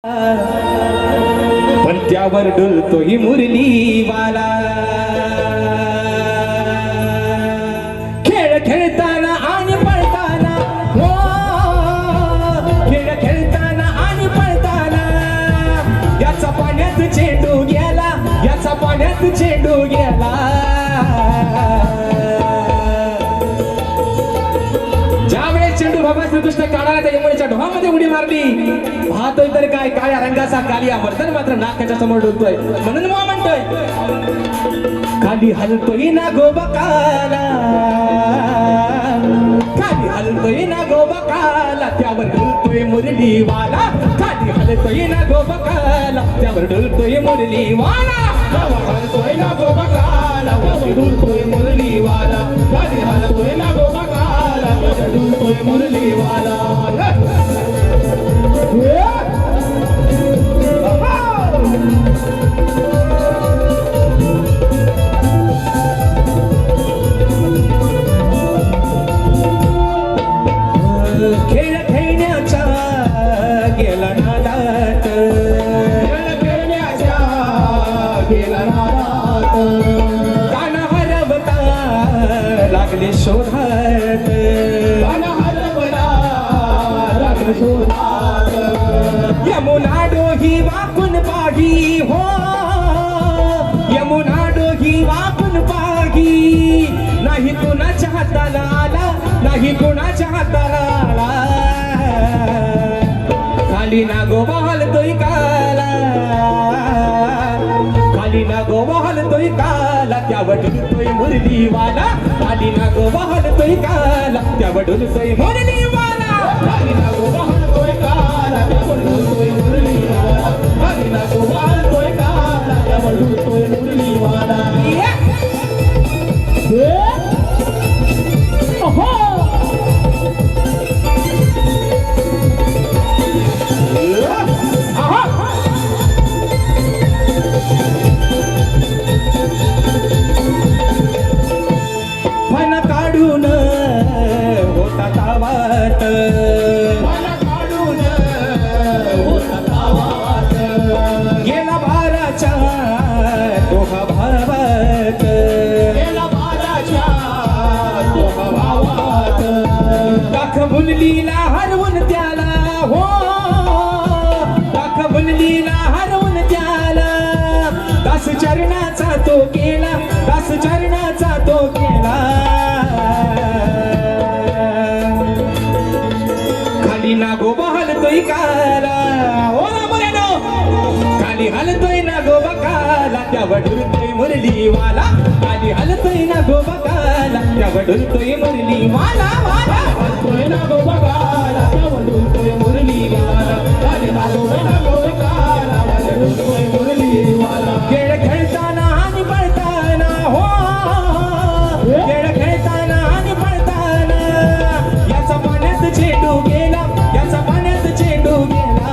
पण त्यावर डुलतोही मुरलीवाला. खेळ खेळताना आणि पळताना, हो खेळ खेळताना आणि पळताना याचा पाण्यात चेंडू गेला, याचा पाण्यात चेंडू गेला. ज्यावेळेस चेंडू भगवान श्रीकृष्ण काढायला त्या यमुनेच्या डोहामध्ये उडी मारली, पाहतोय तर काय काळ्या रंगाचा कालिया मर्दन मात्र नाकाच्या समोर डोलतोय. म्हणून मग म्हणतोय, खाली हलतोय ना गोबकाला, खाली हलतोय ना गोबकाला, त्यावर डुलतोय मुरलीवाला. खाली हलतोय ना गोबकाला, त्यावर डुलतोय मुरलीवाला. हलतोय ना गोबकाला, त्यावर डुलतोय मुरलीवाला. खाली हलतोय ना गोबकाला, त्यावर डुलतोय मुरलीवाला. खेळ खेळण्याचा गेला नादात, खेळ खेळण्याचा गेला नादात, कान हरवता लागले शोधात, कान हरवता लागले शोधात. यमुना डोही वाकून पाही, हो यमुना डोही वाकून पाही, नाही कुणाच्या हाताला आला, नाही कुणाच्या हाताला आला. खाली ना गोबा हलतोय काला, खाली ना गोबा हलतोय काला, त्यावर डुलतोय मुरलीवाला. खाली ना गोबा हलतोय काला, त्यावर डुलतोय मुरलीवाला. खाली ना गोबा हलतोय काला, त्यावर डुलतोय मुरलीवाला. खाली ना गोबा हलतोय काला, त्यावर डुलतोय मुरलीवाला. मन काढून होता तावात, मन काढून होता तावात, गेला भाराच्या दोहा भावात, गेला भाराच्या दोहा भावात. दाखवून लीला हरवून त्याला, हो दाखवून लीला हरवून त्याला. दास चरणाचा तो केला, दास चरणाचा तो केला. खाली ना गोबा हलतोय काला, हो ना मुलांनो, खाली हलतोय ना गोबा काला, त्यावर डुलतोय मुरलीवाला. खाली हलतोय ना गोबा काला, त्यावर डुलतोय मुरलीवाला. हलतोय ना गोबा काला, त्यावर डुलतोय मुरलीवाला. खाली हलतोय ना गोबा काला, त्यावर डुलतोय मुरलीवाला. खेळ खेळताना आणि पळताना, हो खेळ खेळताना आणि पळताना याचा पाण्यात चेंडू गेला, याचा पाण्यात चेंडू गेला.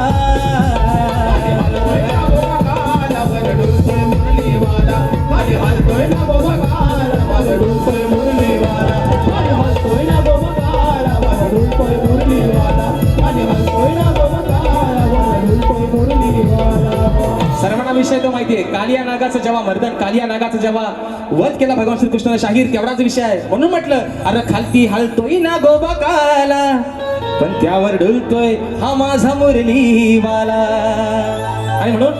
हलतोय ना गोबा काला, त्यावर डुलतोय मुरलीवाला. खाली हलतोय ना गोबा काला, त्यावर डुलतोय मुरलीवाला. खाली हलतोय ना गोबा काला, त्यावर डुलतोय मुरलीवाला. खाली हलतोय ना गोबा काला, त्यावर डुलतोय मुरलीवाला. सर्वांना विषय तो माहितीये, कालिया नागाचं जेव्हा मर्दन, कालिया नागाचं जेव्हा वध केला भगवान श्रीकृष्णाने शाहीर, तेवढाच विषय आहे. म्हणून म्हटलं, अरे खालती हलतोय ना गोबा काला, पण त्यावर डुलतोय हा माझा मुरलीवाला. आणि म्हणून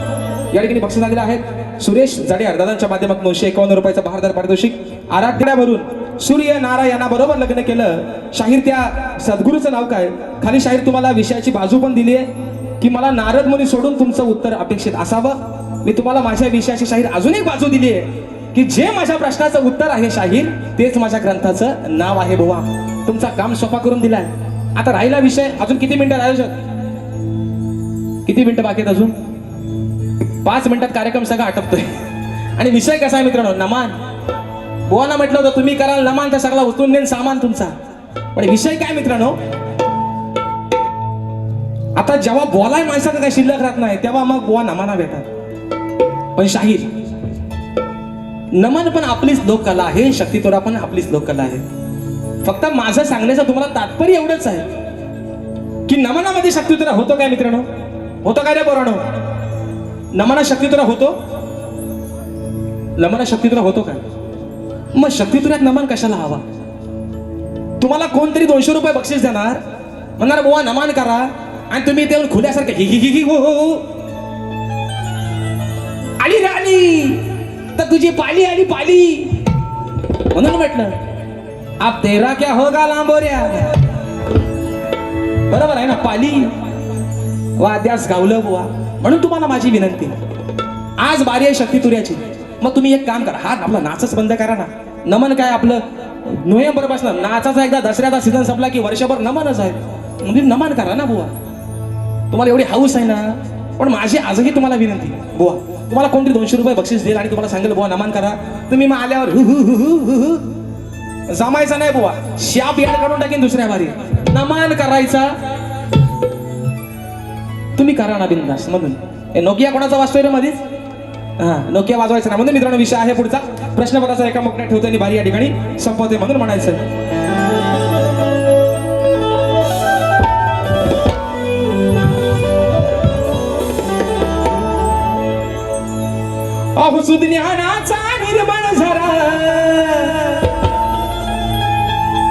या ठिकाणी बक्षीस आलेले आहेत सुरेश जाडेर दादांच्या माध्यमातून 951 रुपयाचा बहारदार पारितोषिक. आराध्यावरून सूर्य नारायणाबरोबर लग्न केलं. शाहीर त्या सद्गुरूचं नाव काय? खाली शाहीर तुम्हाला विषयाची बाजू पण दिली आहे की मला नारद मुनी सोडून तुमचं उत्तर अपेक्षित असावं. मी तुम्हाला माझ्या विषयाची शाहीर अजून एक बाजू दिली आहे की जे माझ्या प्रश्नाचं उत्तर आहे शाहीर, तेच माझ्या ग्रंथाचं नाव आहे. बुवा, तुमचा काम सोपा करून दिलाय. आता राहिला विषय, अजून किती मिनिटं आयोजक, किती मिनिटं बाकी आहेत? अजून 5 मिनिटात कार्यक्रम सगळा आटपतोय. आणि विषय कसा आहे मित्रांनो? नमान. बुवाना म्हटलं होतं तुम्ही कराल नमान तर सगळा उचलून देईन सामान तुमचा. पण विषय काय मित्रांनो, आता जेव्हा बोलाय माणसाचं काही शिल्लक राहत नाही, तेव्हा मग बुवा नमाना भेटतात. पण शाहीर नमन पण आपलीच लोककला आहे, शक्तितोरा पण आपलीच लोककला आहे. फक्त माझं सांगण्याचं तुम्हाला तात्पर्य एवढंच आहे की नमनामध्ये शक्तितोरा होतो काय मित्रांनो? होतं काय रे पोरानो? नमना शक्ती तुला होतो? नमना शक्ती तुला होतो काय? मग शक्ती तुऱ्यात नमन कशाला हवा? तुम्हाला कोणतरी 200 रुपये बक्षीस देणार, म्हणणार बुवा नमन करा, आणि तुम्ही ते खुल्यासारखे हि हि हि हो हो आली राणी तर तुझी पाली आली पाली, म्हणून म्हटलं आप तेरा क्या होगा लांबोऱ्या. बरोबर आहे ना, पाली वाद्यास गावलं बुवा. म्हणून तुम्हाला माझी विनंती, आज बारी आहे शक्ती तुऱ्याची. मग तुम्ही एक काम करा, हा आपला नाचच बंद करा ना. नमन काय आपलं नोव्हेंबर पासून नाचाचा एकदा दसऱ्याचा सीझन संपला की वर्षभर नमनच आहे. म्हणजे नमन करा ना बुवा, तुम्हाला एवढी हाऊस आहे ना. पण माझी आजही तुम्हाला विनंती बुवा, तुम्हाला कोणतरी 200 रुपये बक्षीस देईल आणि तुम्हाला सांगेल बुवा नमन करा, तुम्ही मग आल्यावर जमायचा नाही बुवा, शाप याड करून टाकेन दुसऱ्या बारी. नमन करायचा तुम्ही करा ना बिंदास. म्हणून हे नोकिया कोणाचा वाजतोय रे मध्येच? हा, नोकिया वाजवायचं ना. म्हणून मित्रांनो विषय आहे पुढचा प्रश्नपत्राचा एका मुकण्यात ठेवतो आणि बारी या ठिकाणी संपवते म्हणून म्हणायचं. अहुसूद ज्ञानाचा निर्मळ झरा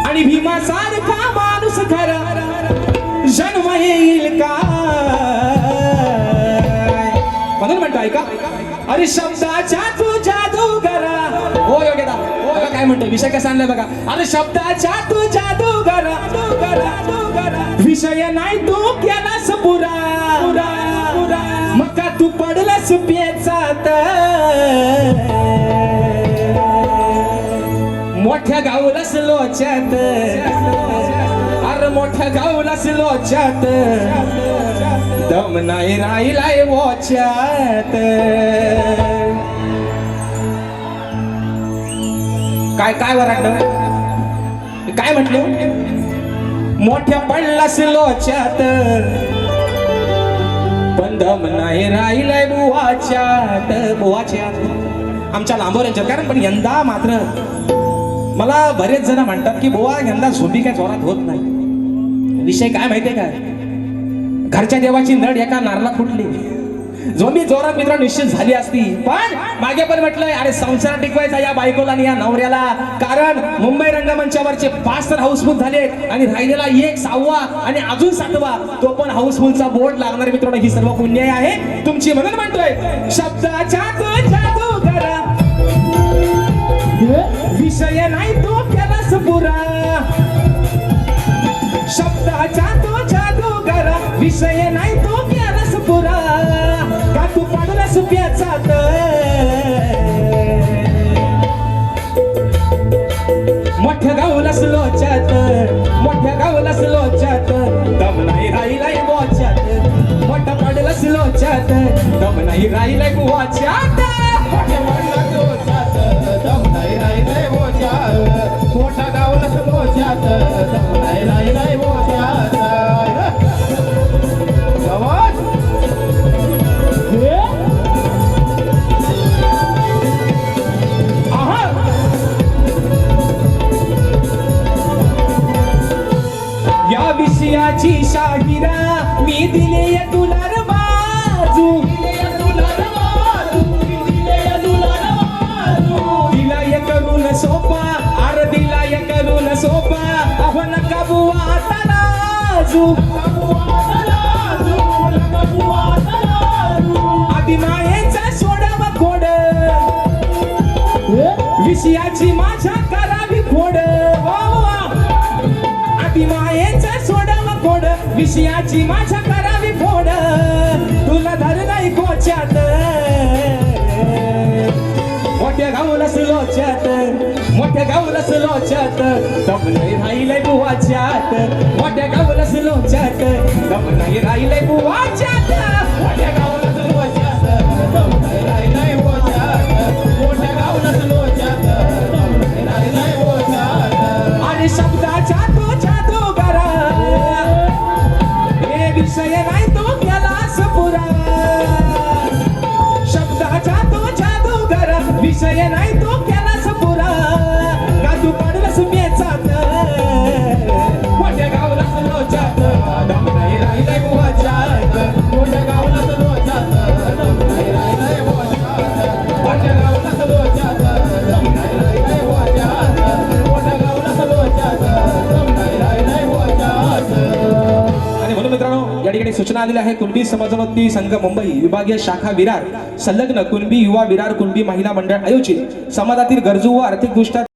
आणि भीमासारखा माणूस खरा जन्म येईल का, म्हणून म्हणतो ऐका. अरे शब्दाच्या तू जादूगरा, हो योग्यता बघा काय म्हणतो, विषय कसा आणलाय बघा. अरे शब्दाच्या तू जादूगरा, विषय नाही तू केलास पुरा, मग का तू पडलास पेचात, मोठ्या गावलास लोच्यात, अरे मोठ्या गावलास लोच्यात, दम नाही राहिलाय वोच्यात. काय काय वराडलं, काय म्हटलं? मोठ्या पडलास लोच्यात, पण दम नाही राहिलाय बुवाच्यात, बुवाच्यात. आमच्या लांबोऱ्यांच्यात. कारण पण यंदा मात्र मला बरेच जण म्हणतात की बुवा यंदा झोंबी काय जोरात होत नाही. विषय काय माहितीये काय, घरच्या देवाची नड एका नारला फुटली, झोंबी जोरात मित्र निश्चित झाली असती. पण मागे पण म्हटलंय अरे संसार टिकवायचा या बायकोला आणि या नवऱ्याला. कारण मुंबई रंगमंचावरचे 5 तर हाऊसफुल झाले आणि राहिलेला 1 6वा आणि अजून 7वा तो पण हाऊसफुलचा बोर्ड लागणार. मित्रांनो ही सर्व पुण्य आहे तुमची. म्हणून म्हणतोय शब्दाच्या तो जादू करा, विषय नाही तो केलास पुरा, शब्दाच्या तो जादू करा, विषय नाही तो केलास पुरा, का तू पडलास प्याचात, मोठ्या गावलास लोच्यात, मोठ्या गावलास लोच्यात, दम नाही राहिलाय बोच्यात, मोठा पडलास लोच्यात, दम नाही राहिलाय बुवाच्यात, मोठ्या पडलास लोच्यात, दम नाही राहिलाय बोच्यात, मोठा गावलास लोच्यात, दम नाही राहिलाय बोच्यात. या विषयाची शाहिरा मी दिले तुला रे बाजू, दिलाय करून सोपा, अरे दिलाय करून सोपा, अहो नका बुवा तराजू, आधी मायेचा सोडावा खोड, विषयाची माझ्या करावी खोड, आधी मायेचा सोडावा खोड, विषयाची माझ्या करावी फोड, तुला धर नाही कोच्यात, मोठ्या गावलास लोच्यात, मोठ्या गावलास लोच्यात, दम नाही राहिलंय बुवाच्यात, मोठ्या गावलास लोच्यात, दम नाही राहिलंय बुवाच्यात, मोठ्या गावलास लोच्यात, दम नाही राहिलंय बुवाच्यात, मोठ्या गावलास लोच्यात, दम नाही राहिलंय बुवाच्यात. आणि शब्दाच्या तो जादूगारा, हे विषय नाही तो केलास पुरा, शब्दाच्या तो जादूगारा, विषय नाही तो केलास पुरा, का तू पडलास पेचात, सूचना दिल्या आहे कुणबी समाजोन्नती संघ मुंबई विभागीय शाखा विरार संलग्न कुणबी युवा विरार कुणबी महिला मंडळ आयोजित समाजातील गरजू व आर्थिक दृष्ट्या